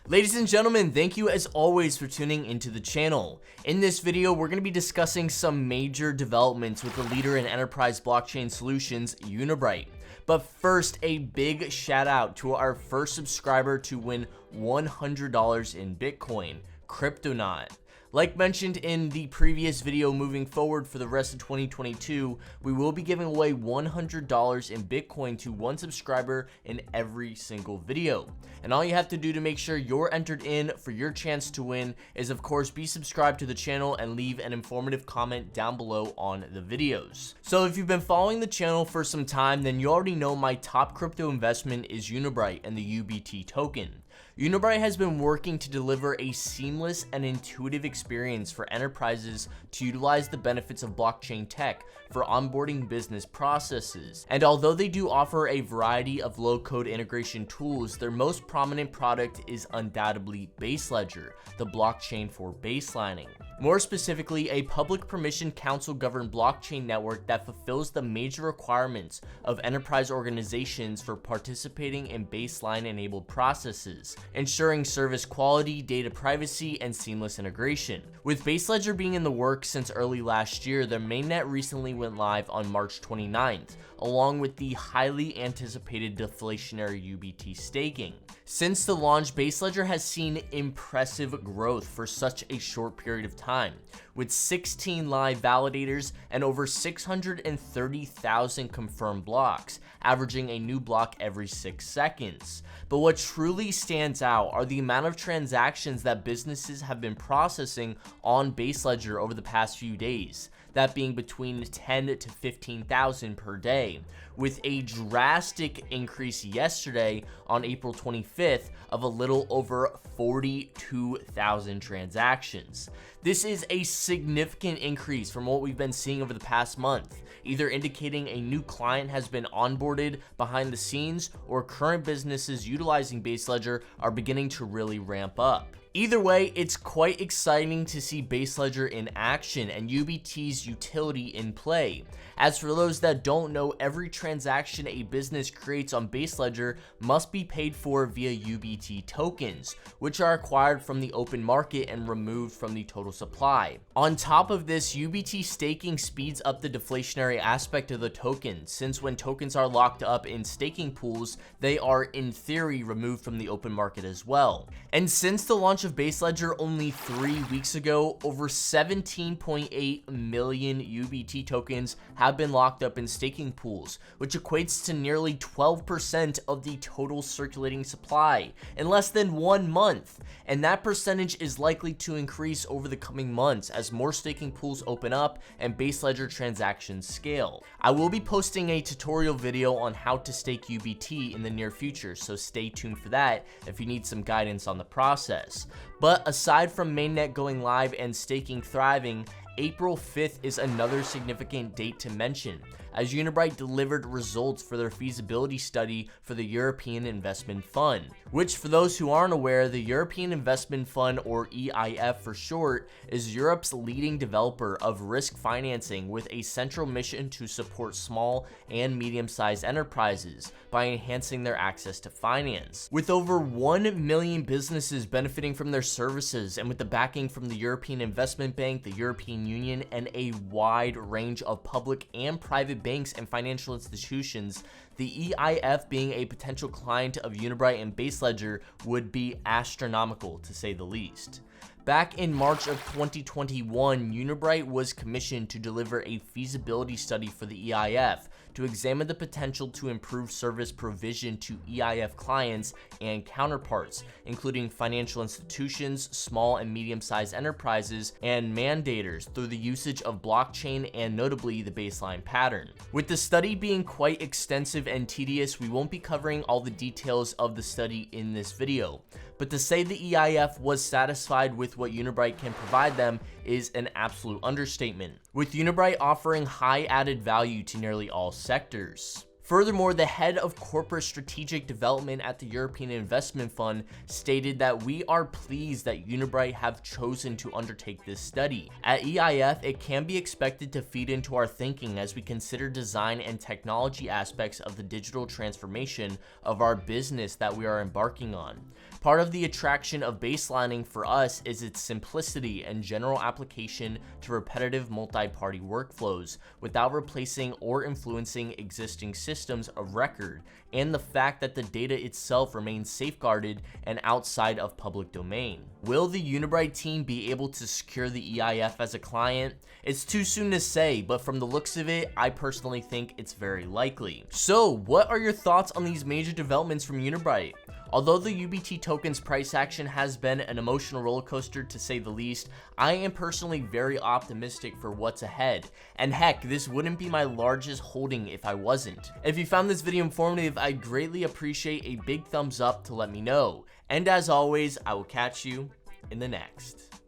Ladies and gentlemen, thank you as always for tuning into the channel. In this video, we're going to be discussing some major developments with the leader in enterprise blockchain solutions, Unibright. But first, a big shout out to our first subscriber to win $100 in Bitcoin, Cryptonaut. Like mentioned in the previous video, moving forward for the rest of 2022, we will be giving away $100 in Bitcoin to one subscriber in every single video. And all you have to do to make sure you're entered in for your chance to win is, of course, be subscribed to the channel and leave an informative comment down below on the videos. So if you've been following the channel for some time, then you already know my top crypto investment is Unibright and the UBT token. Unibright has been working to deliver a seamless and intuitive experience for enterprises to utilize the benefits of blockchain tech for onboarding business processes. And although they do offer a variety of low-code integration tools, their most prominent product is undoubtedly Baseledger, the blockchain for baselining. More specifically, a public permission council-governed blockchain network that fulfills the major requirements of enterprise organizations for participating in baseline-enabled processes, ensuring service quality, data privacy, and seamless integration. With Baseledger being in the works since early last year, their mainnet recently went live on March 29th, along with the highly anticipated deflationary UBT Staking. Since the launch, Baseledger has seen impressive growth for such a short period of time, with 16 live validators and over 630,000 confirmed blocks, averaging a new block every 6 seconds. But what truly stands out are the amount of transactions that businesses have been processing on Baseledger over the past few days, that being between 10 to 15,000 per day, with a drastic increase yesterday on April 25th of a little over 42,000 transactions. This is a significant increase from what we've been seeing over the past month, either indicating a new client has been onboarded behind the scenes or current businesses utilizing Baseledger are beginning to really ramp up. Either way, it's quite exciting to see Baseledger in action and UBT's utility in play. As for those that don't know, every transaction a business creates on Baseledger must be paid for via UBT tokens, which are acquired from the open market and removed from the total supply. On top of this, UBT staking speeds up the deflationary aspect of the token, since when tokens are locked up in staking pools, they are in theory removed from the open market as well. And since the launch of Baseledger only 3 weeks ago, over 17.8 million UBT tokens have been locked up in staking pools, which equates to nearly 12% of the total circulating supply in less than 1 month. And that percentage is likely to increase over the coming months as more staking pools open up and Baseledger transactions scale. I will be posting a tutorial video on how to stake UBT in the near future, so stay tuned for that if you need some guidance on the process. But aside from mainnet going live and staking thriving, April 5th is another significant date to mention, as Unibright delivered results for their feasibility study for the European Investment Fund, which, for those who aren't aware, the European Investment Fund, or EIF for short, is Europe's leading developer of risk financing with a central mission to support small and medium-sized enterprises by enhancing their access to finance. With over 1 million businesses benefiting from their services and with the backing from the European Investment Bank, the European Union, and a wide range of public and private banks and financial institutions, the EIF being a potential client of Unibright and Baseledger would be astronomical, to say the least. Back in March of 2021, Unibright was commissioned to deliver a feasibility study for the EIF to examine the potential to improve service provision to EIF clients and counterparts, including financial institutions, small and medium-sized enterprises, and mandators through the usage of blockchain and notably the baseline pattern. With the study being quite extensive and tedious, we won't be covering all the details of the study in this video. But to say the EIF was satisfied with what Unibright can provide them is an absolute understatement, with Unibright offering high added value to nearly all sectors. Furthermore, the head of corporate strategic development at the European Investment Fund stated that we are pleased that Unibright have chosen to undertake this study. At EIF, it can be expected to feed into our thinking as we consider design and technology aspects of the digital transformation of our business that we are embarking on. Part of the attraction of baselining for us is its simplicity and general application to repetitive multi-party workflows without replacing or influencing existing systems of record, and the fact that the data itself remains safeguarded and outside of public domain. Will the Unibright team be able to secure the EIF as a client? It's too soon to say, but from the looks of it, I personally think it's very likely. So, what are your thoughts on these major developments from Unibright? Although the UBT token's price action has been an emotional roller coaster to say the least, I am personally very optimistic for what's ahead. And heck, this wouldn't be my largest holding if I wasn't. If you found this video informative, I'd greatly appreciate a big thumbs up to let me know. And as always, I will catch you in the next.